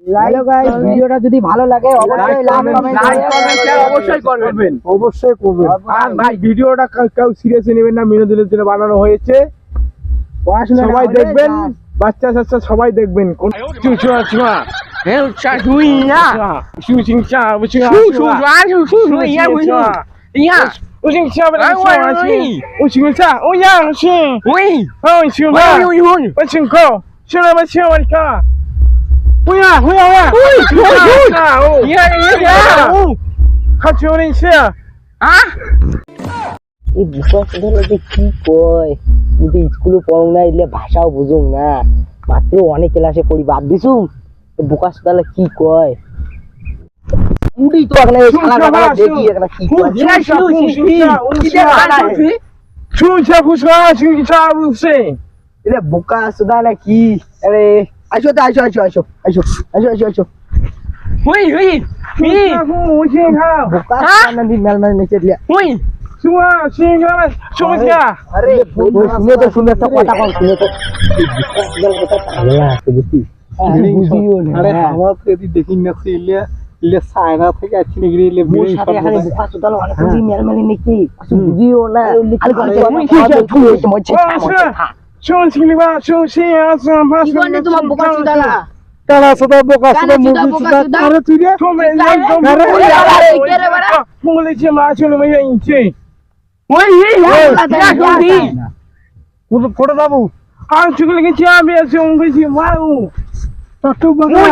Hello guys, ভিডিওটা যদি ভালো লাগে অবশ্যই লাইক কমেন্ট শেয়ার অবশ্যই করবেন। অবশ্যই করবেন। আর ভাই ভিডিওটা কেউ সিরিয়াসলি নেবেন না, বিনোদনের জন্য বানানো হয়েছে। সবাই দেখবেন, বাচ্চা কাচ্চা সবাই দেখবেন। এই বুঝলে যে কি কয় উঠে স্কুলে পড়ো না, এলে ভাষাও বুঝুম না, মাত্র অনেক ক্লাসে পড়ি বাদ দিছুম। বোকা সুদালে কি কয় উড়ি তো এখানে শালা গাদা দেখি এখানে কি কয় এলে বোকা সুদালে কি। আরে আইসো তো আইসো আইসো আইসো আইসো আইসো আইসো আইসো বোকা সুদালে দি মেল মেল নিচে দিলে। আরে শুনে তো শুনে তো কথা কম শুনে তো কথা পাগলা আছে বুঝি। বুঝিও না। আরে আমার তো এদি দেখি না ইলে ইলে সায়না থেকে আসছে নাকি ইলে মোর সাথে এখানে বোকা সুদালে অনেক বুঝি মেল মেল নাকি কিছু বুঝিও না। আরে কোন জীবনে তোমার বোকা সুদালা তারা সদা বোকা সদা মুভি সুদা আরে তুই রে কোটা যাবো আর চুগলে গেছি আমি আছি অঙ্গেছি মারু টটু বাবা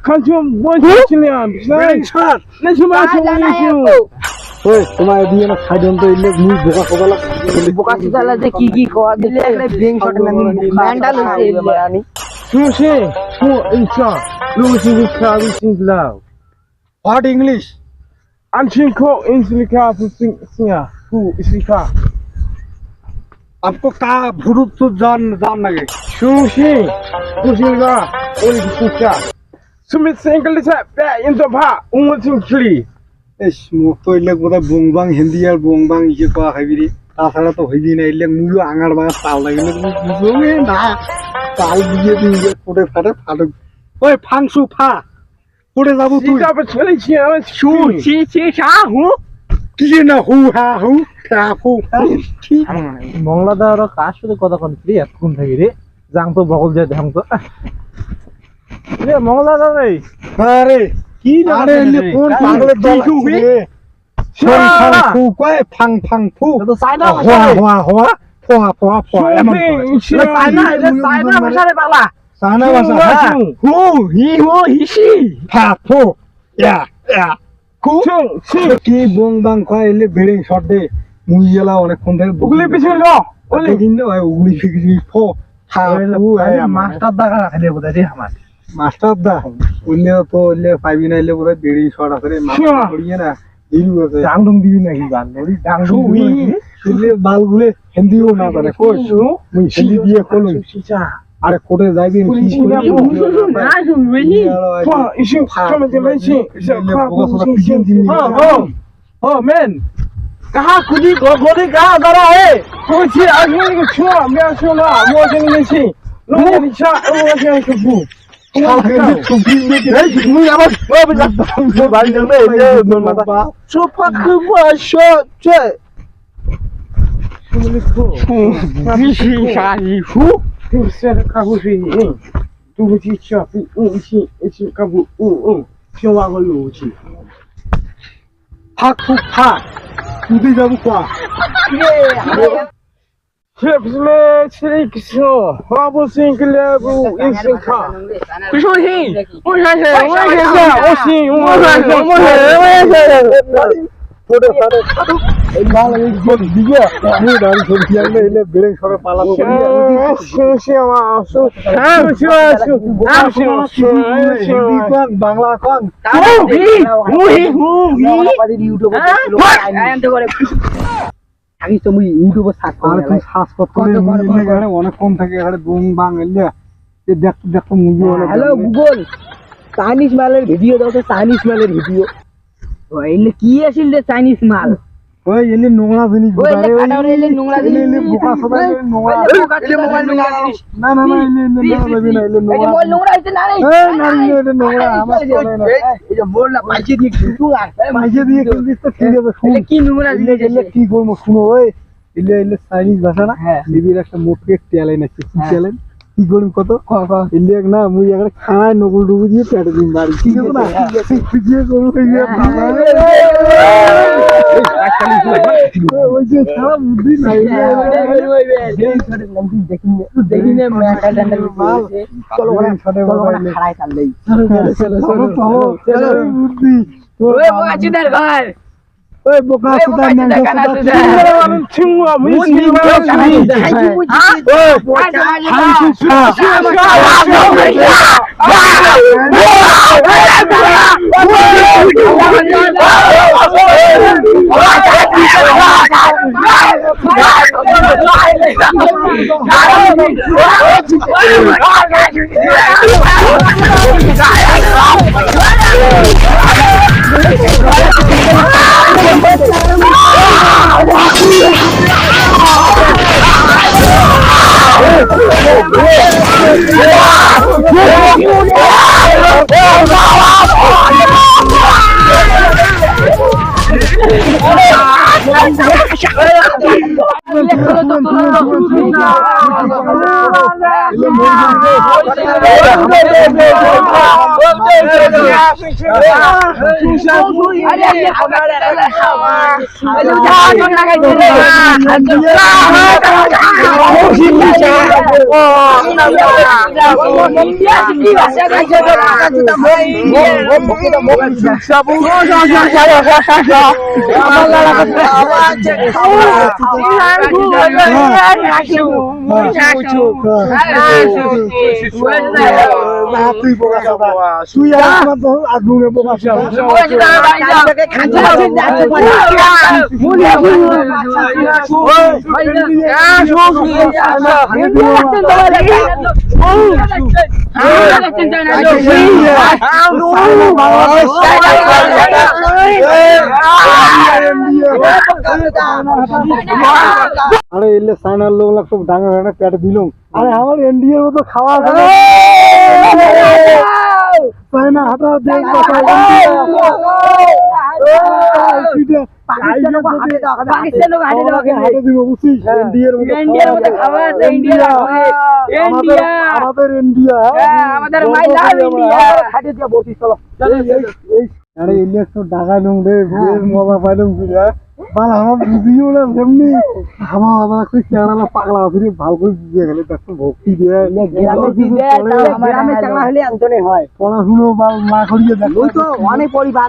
খাজু বলছিলাম না সময় ওই তোমার দিয়ে না খাইদন তো ইলে মুই বোকা সদালা বোকা সুদালা যে কি কি কয় দিলে একটা ব্রেন শট না মেন্টাল হইছে আমি সুশে সু ইচ্ছা লুসি ইচ্ছা বিসিংলাও হোয়াট ইংলিশ আনচিনকো ইনসলিকা ফুসিংয়া ফু ইসলিকা आपको का भुरुत तो जान लगे সুশি ফুসিংলা ওই সুচা সুমিত সিংকল দিছে বে ইনতো ভা উমচিং খ্লি এস মুখ তো ইলে গোটা বংবাং হিন্দি আর বংবাং ইয়ে কোয়া খাবি রে তাছাড়া তো হইবি না ইলে মুলো আঙার বাঙা তাল লাগিলে তুমি বুঝোগে না তাল দিয়ে দিয়ে কোটে ফাটে ফাটুক ওই ফাংসু ফা কোটে যাবো তুই সিটা পে চলেছি আমি সু চি চি সা হু কি না হু হা হু কাফু কি মংলাদার কার সাথে কথা কোন রে এখন থাকি রে যাং তো বগল যায় দেখাম তো রে মংলাদা রে আরে কি আরে ইলে কোন পাগলে দিছু রে ফং ফং ফু কয় ফাং ফাং ফু তো চাইনা হওয়া হওয়া হওয়া ফোয়া ফোয়া ফোয়া এমন চাইনা ভাষা রে বাংলা সানা ভাষা হু হি হু হিসি ফা ফু ইয়া ইয়া কু কি বং বাং কয় ইলে বেড়ে শট দে মুই এলা অনেকক্ষণ ধরে উগলি পিছনে লো ওলে কিন্তু ভাই উগলি ফিগলি ফো হা ফু মাস্টার দাগা খাইলে বোধহয় রে আমার মাস্টার দা উল্লে তো উল্লে পাইবি না ইলে পুরো বেড়ে শট আছে রে মাস্টার করিয়ে না হিরু আছে ডাং ডং দিবি নাকি গান ধরি ডাং ডং উল্লে বালগুলে হিন্দিও না জানে কই মুই হিন্দি দিয়ে কলু আরে কোটে যাইবি কি Oh man, कहाँ खुदी गोदी कहाँ जरा है? कोई चीज आगे के छुआ मैं छुआ वो जंग में सी लोग निशा वो जंग के बू মুই আমার বাড়ি যাবে সোফা খুব শট চে বিশি শাড়ি হু তুসে কাবু জি তু জি চাপি ইসি ইসি কাবু শিওয়া গলু জি ফাক ফুক ফা তুই যাবো কোয়া Chips me chili so Babu sing lebu in ka Kushoni কোটে ফাটে এই মাল আমি বল দিগে মুই দাঁড়ি সরছি আমি এলে বেড়ে সরে পালা বাংলা কোন আমি তো মুই ইউটিউবে সার্চ আর তুই সার্চ করে এখানে অনেক কম থাকে এখানে বং বাং এলে এই দেখো মুভি অনেক হ্যালো গুগল চাইনিজ মালের ভিডিও দাও তো চাইনিজ মালের ভিডিও এলে কি আছিল রে চাইনিজ মাল ওই এলে নোংরা জিনিস ওই বোকা রে, এলে কাটা ওরে এলে নোংরা এলে জিনিস। এলে বোকা সদা এলে নোংরা এলে বোকা এলে মোবাইল নোংরা জিনিস। না না না এলে এলে নোংরা যাবি না এলে এই যে নোংরা মোবাইল নোংরা হইছে না রে এই নারী এটা নোংরা আমার চলে না এই যে বল না পাইছে দিয়ে কিছু লাগবে মাইকে দিয়ে খেলছিস তো ঠিক আছে শুন এলে কি নোংরা এলে জিনিস এলে কি করবো শুনো ওই এলে এলে চাইনিজ ভাষা না হ্যাঁ। বিবির একটা মোটকে টেলেন আছে কি হ্যাঁ। টেলেন কি করবি কত ক এলে এক না মুই একটা খায় নকল ডুবু দিয়ে পেটে দিন বাড়ি ঠিক আছে না কি করবো ওই যে সারা বুদ্ধি নাই দেখিনে মেটা ডন্ডা চলো চলো খাড়াই চাললেই চলো চলো বুদ্ধি ওই বোকা চিদার ঘর ওই বোকা ওই সুতা বোকা না চিদার কানা সুতা তুই বোকা সুতা তুই আমার তো আগুনে বোকা আরে এলে সাইনার লোক সব ডাঙা ডাঙা পেটে দিলুম আরে আমার এনডিএর মতো খাওয়া খাবে সাইনা হাঁটা দেখ হাঁটে দিব বুঝছিস এনডিএর মতো আমাদের ইন্ডিয়া আরে এলে একটু ডাকা নুম রে বেশ মজা পাইলাম ফিরে বাল আমার বুঝিও না সেমনি আমার আবার একটু চেহারা পাগলা ফিরে ভালো করে বুঝিয়ে গেলে একটু ভক্তি দিয়ে পড়াশুনো বা না করিয়ে দেখ অনেক পরিবার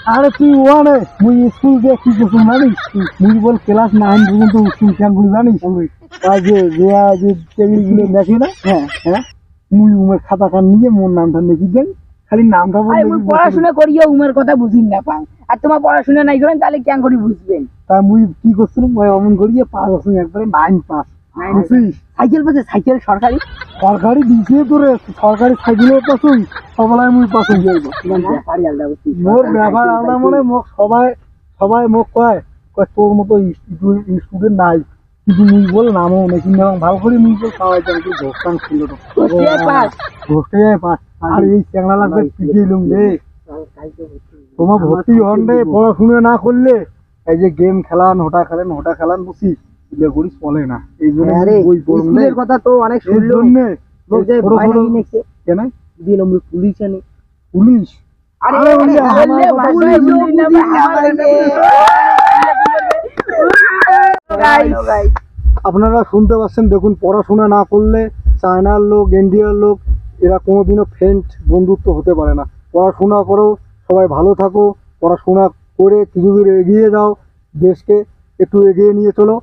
আরে তুই ওয়ানে মুই স্কুল দিয়ে কি করছিস জানিস মুই বল ক্লাস 9 পর্যন্ত স্কুল ক্যাম্প জানিস আর যে যে টেবিল গুলো দেখি না হ্যাঁ হ্যাঁ মুই উমের খাতা কান নিয়ে মোর নামটা লিখি দেন খালি নামটা বলে পড়াশোনা করিয়ে উমের কথা বুঝিন না পান আর তোমার পড়াশোনা নাই করেন তাহলে কেন করে বুঝবেন তা মুই কি করছিলাম ওই অমন করিয়ে পাস করছিলাম একবারে 9 পাস বুঝছিস সাইকেল পাশে সাইকেল সরকারি সরকারি দিছে তোরে সরকারি সাইকেলের পাসুই সবাই মুই পাস হয়ে যাইব মোর ব্যাপার আলাদা মনে মোক সবাই মোক কয় তোর মতো স্টুডেন্ট নাই কিন্তু মুই বল নামও নেই কিন্তু ভালো করে মুই বল সবাই জানতে ধোস্তান ছিল ঘুরতে যায় পাস আর এই চ্যাংড়া লাগবে পিছিয়ে রে তোমার ভর্তি হন রে পড়াশুনো না করলে এই যে গেম খেলান হোটা খেলান বুঝছিস এগুলো করিস বলে না এই জন্য বই পড়লে কথা তো অনেক এই জন্য কেন দিলাম পুলিশ আনে পুলিশ আরে আপনারা শুনতে পাচ্ছেন দেখুন পড়াশোনা না করলে চায়নার লোক ইন্ডিয়ার লোক এরা কোনোদিনও ফ্রেন্ড বন্ধুত্ব হতে পারে না পড়াশোনা করো সবাই ভালো থাকো পড়াশোনা করে কিছু দূর এগিয়ে যাও দেশকে একটু এগিয়ে নিয়ে চলো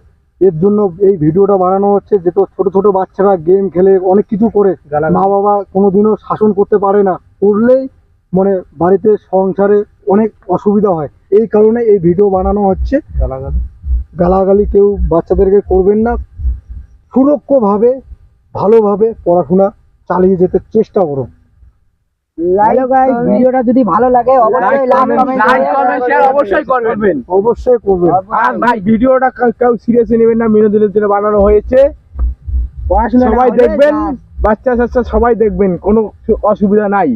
এর জন্য এই ভিডিওটা বানানো হচ্ছে যে তো ছোট ছোট বাচ্চারা গেম খেলে অনেক কিছু করে মা বাবা কোনোদিনও শাসন করতে পারে না করলেই মানে বাড়িতে সংসারে অনেক অসুবিধা হয় এই কারণে এই ভিডিও বানানো হচ্ছে গালাগালি কেউ বাচ্চাদেরকে করবেন না সুরক্ষভাবে ভালোভাবে পড়াশোনা চালিয়ে যেতে চেষ্টা করো হ্যালো গাইস, ভিডিওটা যদি ভালো লাগে অবশ্যই লাইক কমেন্ট শেয়ার অবশ্যই করবেন। অবশ্যই করবেন। আর ভাই ভিডিওটা কেউ সিরিয়াসলি নেবেন না, বিনোদনের জন্য বানানো হয়েছে। সবাই দেখবেন, বাচ্চা কাচ্চা সবাই দেখবেন, কোনো অসুবিধা নাই।